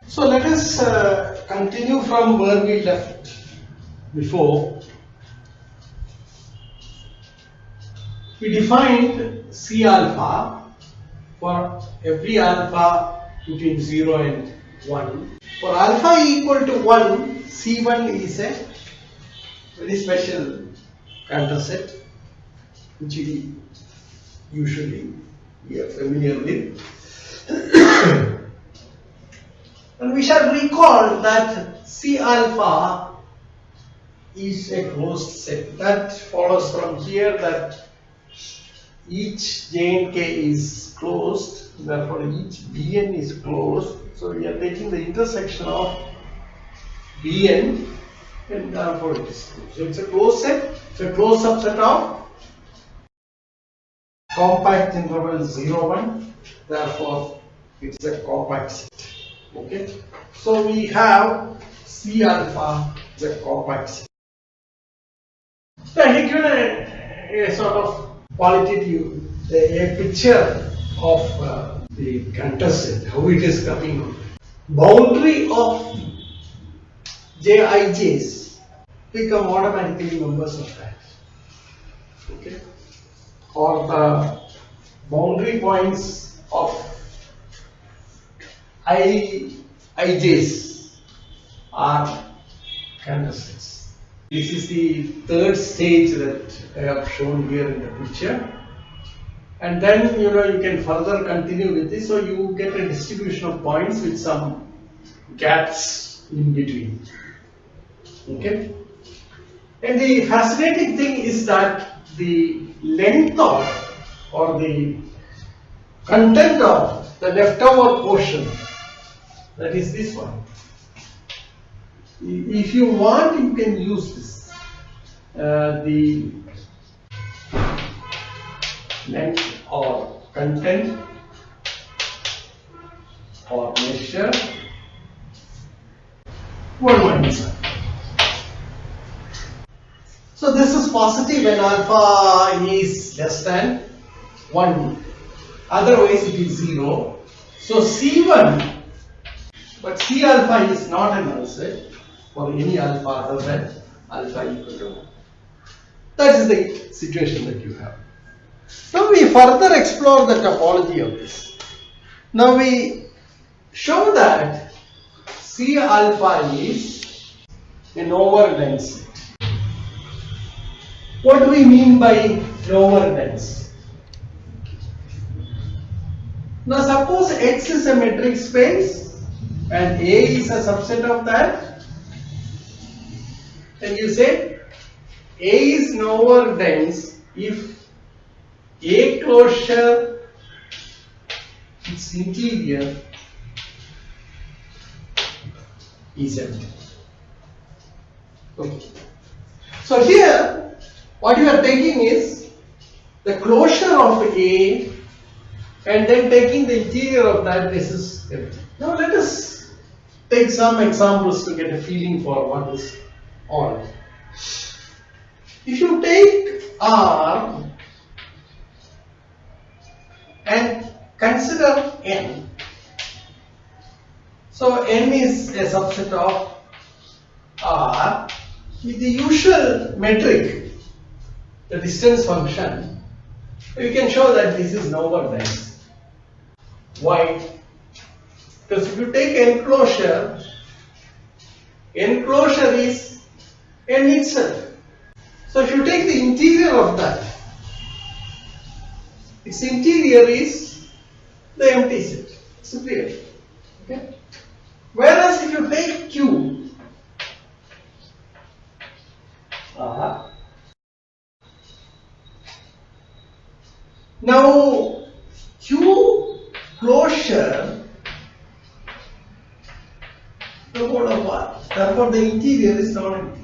So let us continue from where we left before. We defined C alpha for every alpha between 0 and 1. For alpha equal to 1, C1 is a very special Cantor set which we usually are familiar with. And we shall recall that C alpha is a closed set. That follows from here that each J and K is closed, therefore each Bn is closed. So we are taking the intersection of Bn and therefore it is closed. So it's a closed set, it's a closed subset of compact interval 0, 1, therefore it's a compact set. Okay, so we have C alpha is a compact set. So I have given a sort of qualitative, a picture of the Cantor set, how it is coming out. Boundary of Jij's become automatically members of that. Okay, or the boundary points of Ij's are Cantor sets. This is the third stage that I have shown here in the picture. And then you can further continue with this, so you get a distribution of points with some gaps in between. Okay? And the fascinating thing is that the length of or the content of the leftover portion, that is this one. If you want, you can use this. The length or content or measure 1 minus 1. So this is positive when alpha is less than 1. Otherwise it is 0. So C1, but C alpha is not a null set for any alpha other than alpha equal to 1. That is the situation that you have. Now we further explore the topology of this. Now we show that C alpha is an over-dense set. What do we mean by over-dense? Now suppose X is a metric space and A is a subset of that. And you say A is over-dense if A closure its interior is empty. Okay. So here what you are taking is the closure of A and then taking the interior of that, this is empty. Now let us take some examples to get a feeling for what is on. If you take R and consider N, so N is a subset of R with the usual metric, the distance function, you can show that this is over-dense. Why? Because if you take enclosure is N itself. So if you take the interior of that, its interior is the empty set. It's clear. Okay? Whereas if you take Q, now Q closure the whole of R. Therefore the interior is not empty.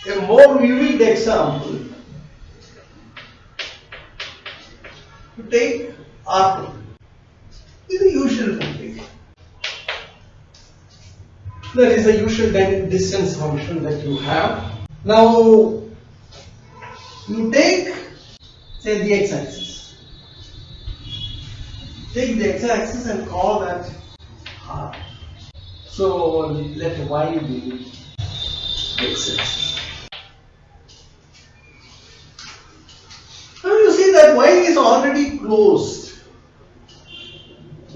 A more vivid example, you take R2 with the usual metric. There is a usual distance function that you have. Now You take, say, the x-axis. Take the x-axis and call that r. So let y be x-axis. Now you see that y is already closed.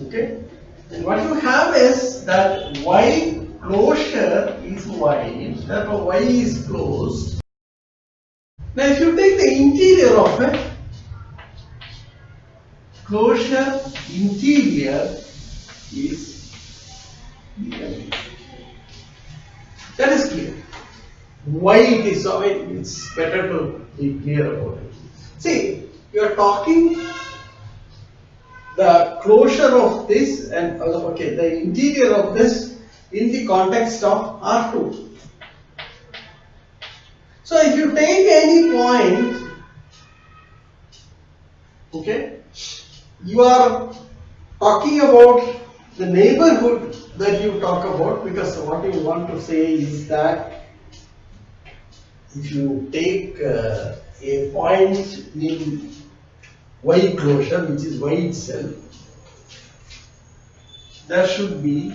Okay? And what you have is that y closure is y, therefore y is closed. Now if you take the interior of it, closure interior is empty. That is clear. Why it is so, it's better to be clear about it. See, you are talking the closure of this and okay, the interior of this in the context of R2. So if you take any point, okay, you are talking about the neighborhood that you talk about, because what you want to say is that if you take a point in y closure, which is y itself, there should be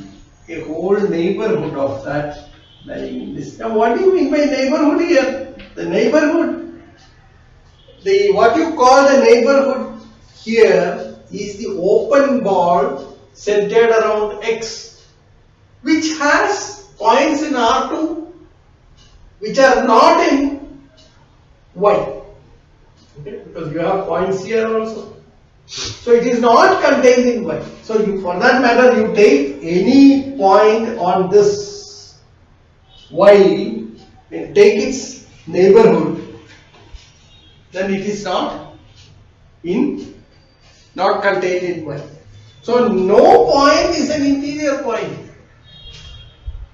a whole neighborhood of that lying in this. Now what do you mean by neighborhood here? The neighborhood, what you call the neighborhood here is the open ball centered around x, which has points in R2 which are not in y. Okay? Because you have points here also. So it is not contained in y. So for that matter, you take any point on this y and take its neighborhood, then it is not contained in y. So no point is an interior point.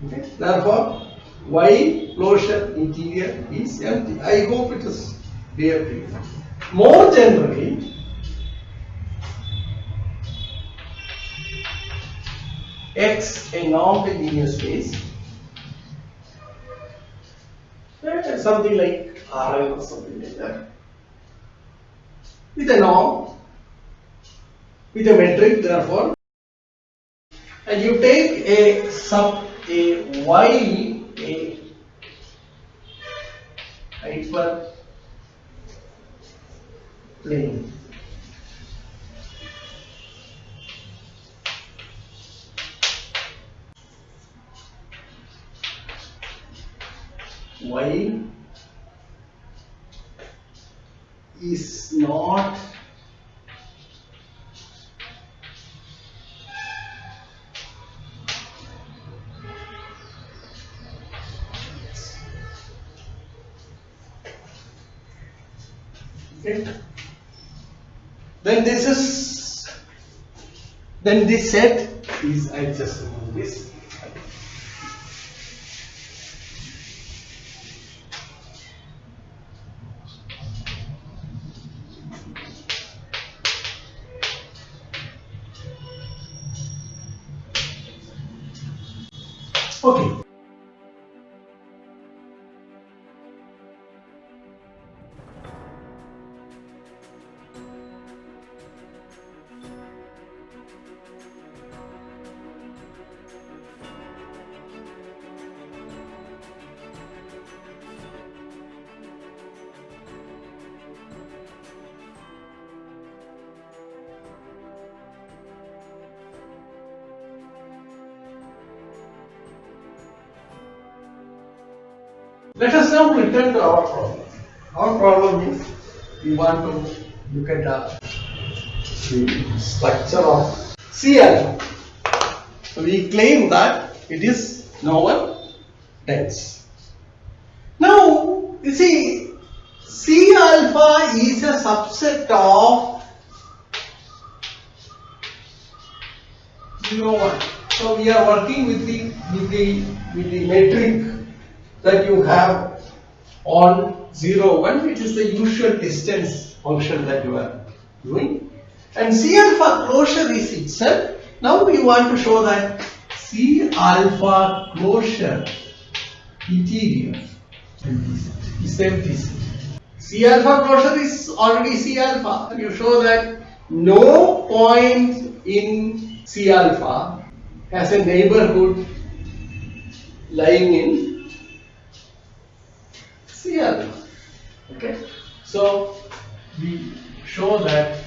Okay? Therefore, y closure interior is empty. I hope it is clear to you. More generally, X a non-linear space, something like Rn or something like that, with a norm, with a metric, therefore, and you take a y, a hyper plane. Y is not okay. Then this set is, I just remove this. Okay. Let us now return to our problem. Our problem is we want to look at the structure of C alpha. So we claim that it is novel dense. Now you see, C alpha is a subset of 0, 1. So we are working with the metric that you have on 0, 1, which is the usual distance function that you are doing. And C alpha closure is itself. Now we want to show that C alpha closure interior is empty set. C alpha closure is already C alpha. You show that no point in C alpha has a neighborhood lying in C alpha. Okay, so we show that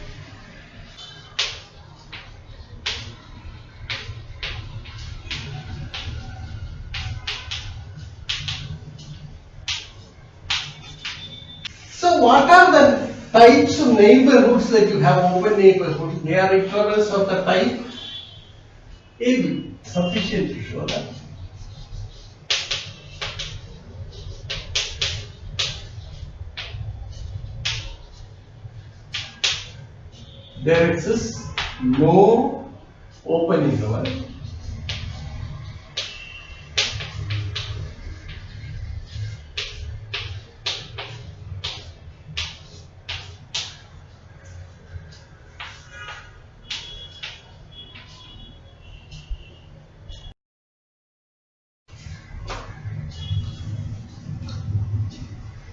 so what are the types of neighborhoods that you have? Open neighborhoods, they are intervals of the type AB. Sufficient to show that. There exists no open interval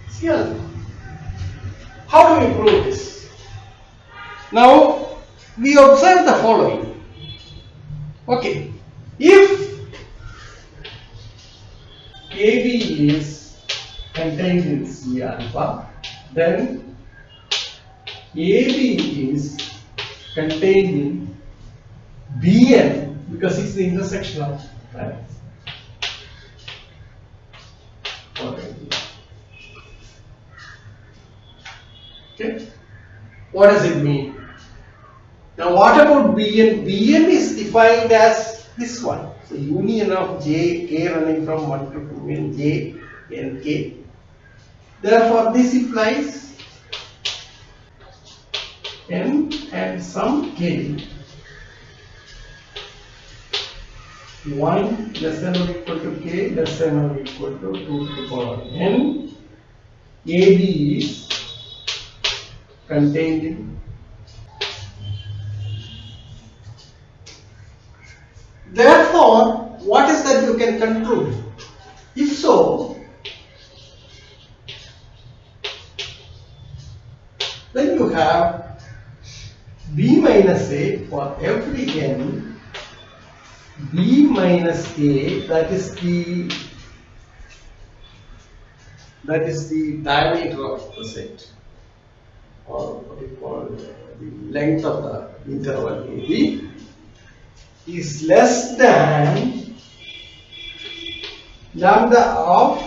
C alpha. How do we prove this? Now we observe the following. Okay, if KB is contained in C alpha, then AB is contained in Bn because it's the intersection of planets. Okay, what does it mean? Now what about Bn? Bn is defined as this one. So union of J, K running from 1 to 2 in J, N, K. Therefore this implies N and some K 1 less than or equal to K less than or equal to 2 to the power N. AB is contained in. Therefore, what is that you can conclude? If so, then you have B minus A for every N, B minus A, that is the diameter of the set, or what we call the length of the interval AB, is less than lambda of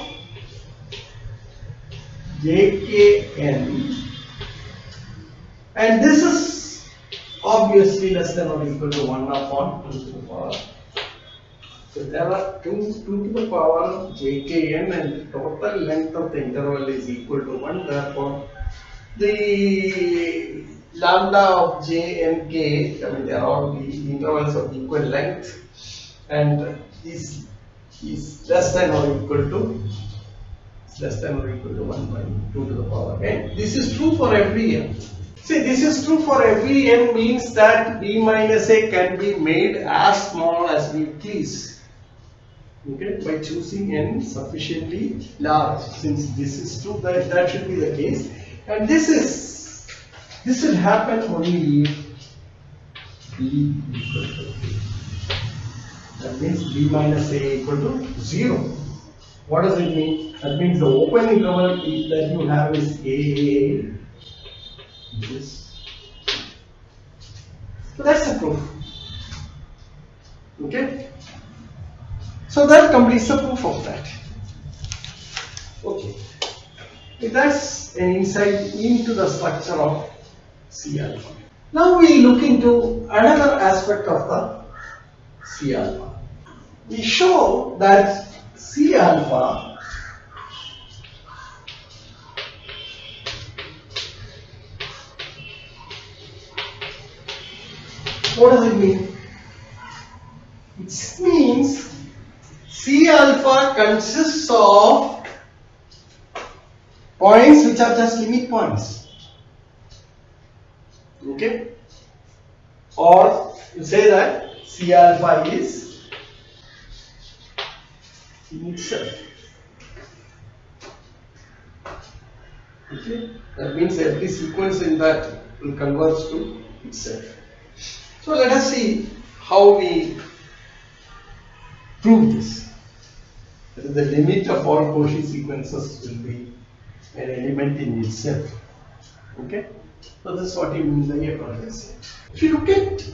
JKN, and this is obviously less than or equal to 1 upon 2 to the power. So there are 2 to the power JKN, and the total length of the interval is equal to 1. Therefore, the lambda of J and K, I mean, they are all the intervals of equal length, and is less than or equal to 1 by 2 to the power n. This is true for every n. See, this is true for every n means that B minus A can be made as small as we please. Okay, by choosing n sufficiently large. Since this is true, that should be the case, and this will happen only if B equal to A. That means B minus A equal to 0. What does it mean? That means the open interval that you have is A. This. So that's the proof. Okay. So that completes the proof of that. Okay. That's an insight into the structure of C alpha. Now we look into another aspect of the C alpha. We show that C alpha what does it mean? It means C alpha consists of points which are just limit points. Okay? Or you say that C alpha is in itself Okay, that means every sequence in that will converge to itself. So let us see how we prove this. The limit of all Cauchy sequences will be an element in itself. Okay, so this is what you mean by a perfect set. If you look at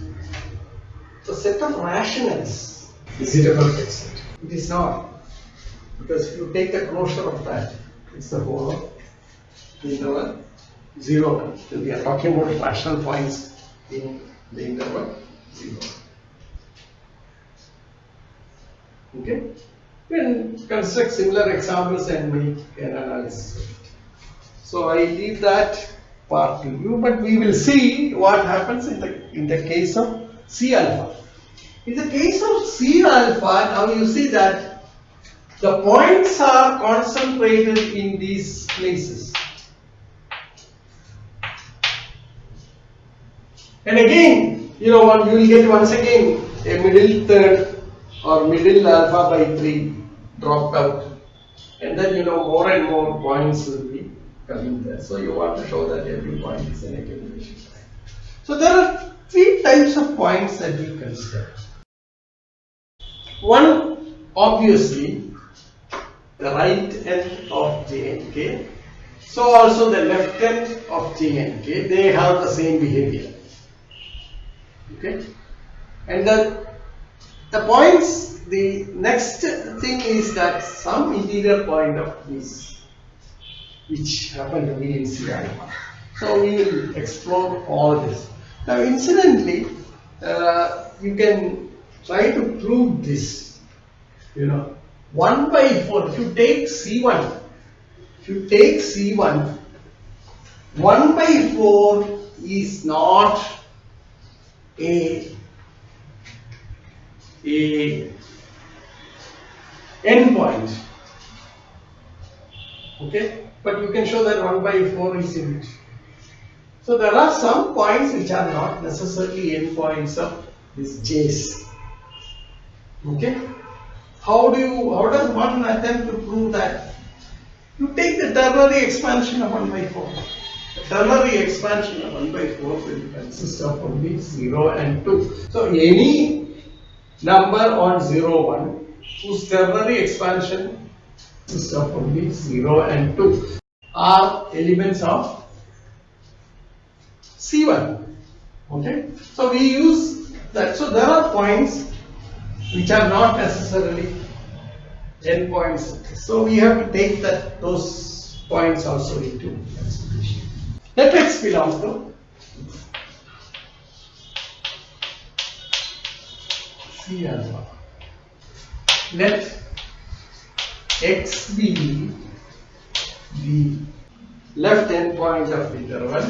the set of rationals, is it a perfect set? It is not, because if you take the closure of that, it's the whole of the interval 0, 1. So we are talking about rational points in the interval 0. Okay? You can construct similar examples and make an analysis of it. So I leave that part to you, but we will see what happens in the case of C alpha. In the case of C alpha, now you see that the points are concentrated in these places. And again, you will get once again a middle third or middle alpha by 3 dropped out. And then more and more points will be coming there. So you want to show that every point is an accumulation point. So there are 3 types of points that we consider. One, obviously, the right end of J and K. So also the left end of J and K, they have the same behavior. Okay? And the points, the next thing is that some interior point of this, which happen to be in C alpha. So we will explore all this. Now incidentally, you can try to prove this. 1 by 4, if you take C1, 1 by 4 is not a endpoint. Okay, but you can show that 1 by 4 is in it. So there are some points which are not necessarily endpoints of this J's. Okay, how does one attempt to prove that? You take the ternary expansion of 1 by 4. The ternary expansion of 1 by 4 will consist of only 0 and 2. So any number on 0, 1 whose ternary expansion consists of only 0 and 2 are elements of C1. Okay, so we use that. So there are points which are not necessarily endpoints. So we have to take those points also into consideration. Let x belong to C alpha. Let x be the left endpoint of the interval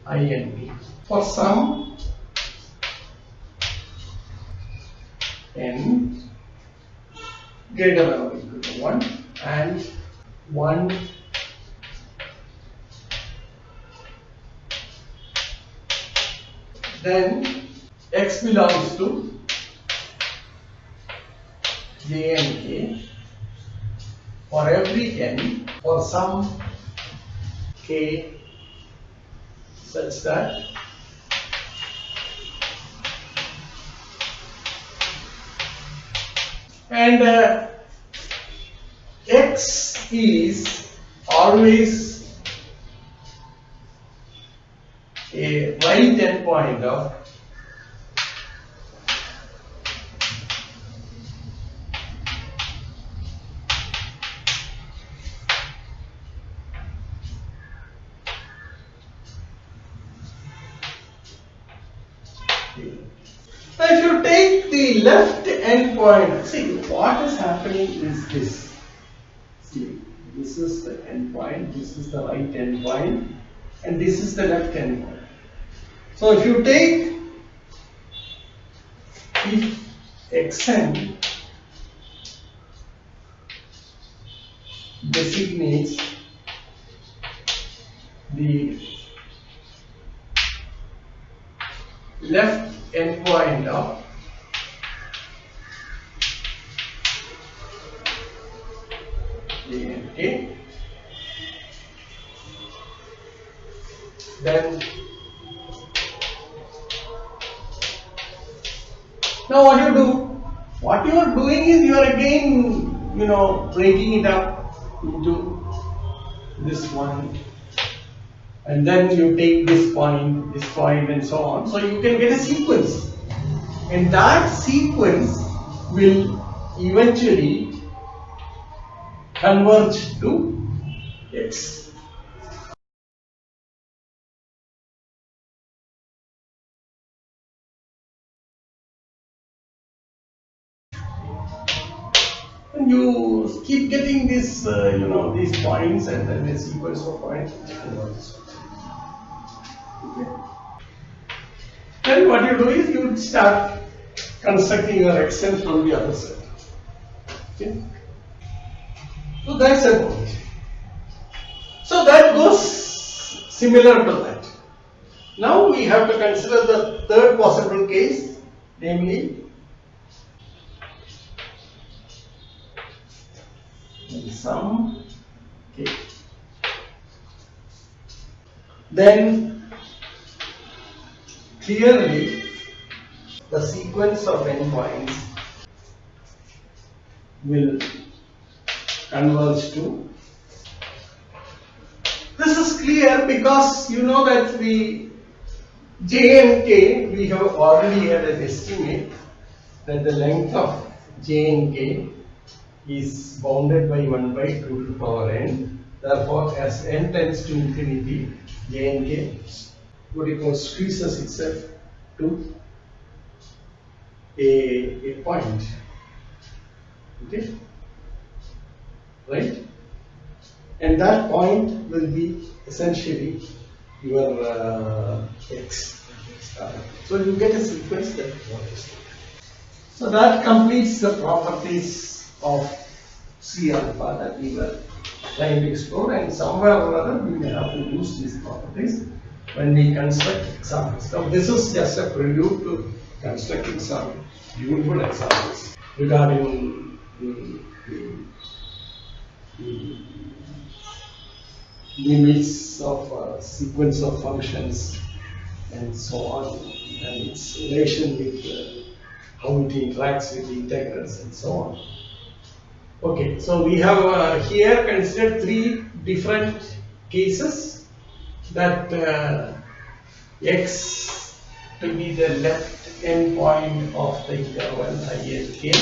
I and b for some n greater than or equal to 1 and 1 then x belongs to j and k for every n for some k such that and x is always a right endpoint of Now if you take the left endpoint, see what is happening is this. See, this is the endpoint, this is the right endpoint, and this is the left endpoint. So if you take, if xn designates the left endpoint of J and K. Then now what you do? What you are doing is you are again breaking it up into this one, and then you take this point, and so on. So you can get a sequence, and that sequence will eventually converge to X. And you keep getting this, these points, and then a sequence of points. Okay. Then what you do is you start constructing your Xn from the other side. Okay. So that's about it. So that goes similar to that. Now we have to consider the third possible case, namely sum K. Then clearly the sequence of endpoints will converge to. This is clear because you know that the J and K, we have already had an estimate that the length of J and K is bounded by 1 by 2 to the power n. Therefore, as n tends to infinity, J and K squeezes itself to a point. Okay? Right? And that point will be essentially your X. So you get a sequence that works. So that completes the properties of C alpha that we were trying to explore, and somewhere or other we may have to use these properties when we construct examples. Now this is just a prelude to constructing some beautiful examples regarding the limits of a sequence of functions and so on, and its relation with how it interacts with the integrals and so on. Okay, so we have here considered three different cases that X to be the left endpoint of the interval I and K,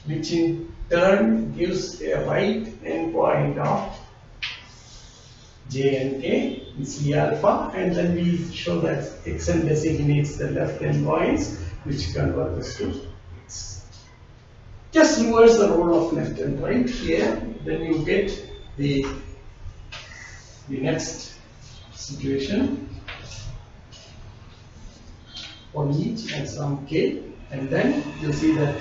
which in turn gives a right endpoint of J and K in C alpha, and then we show that Xn designates the left endpoints which converges to X. Just reverse the role of left and right here, then you get the next situation on each and some K, and then you see that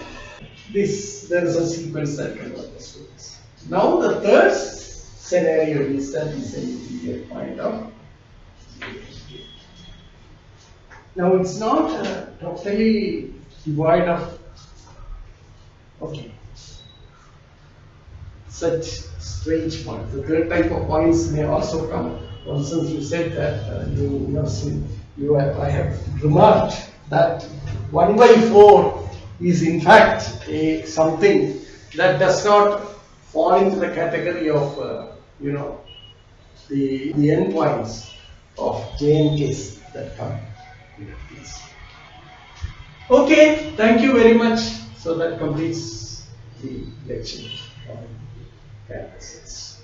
there is a sequence that converges to this. Now the third scenario is that is an intermediate point of K. Now it's not totally devoid of such strange points. The third type of points may also come. For instance, you said that I have remarked that 1 by 4 is in fact something that does not fall into the category of the endpoints of J and K's that come. Okay, thank you very much. So that completes the lecture on Cantor.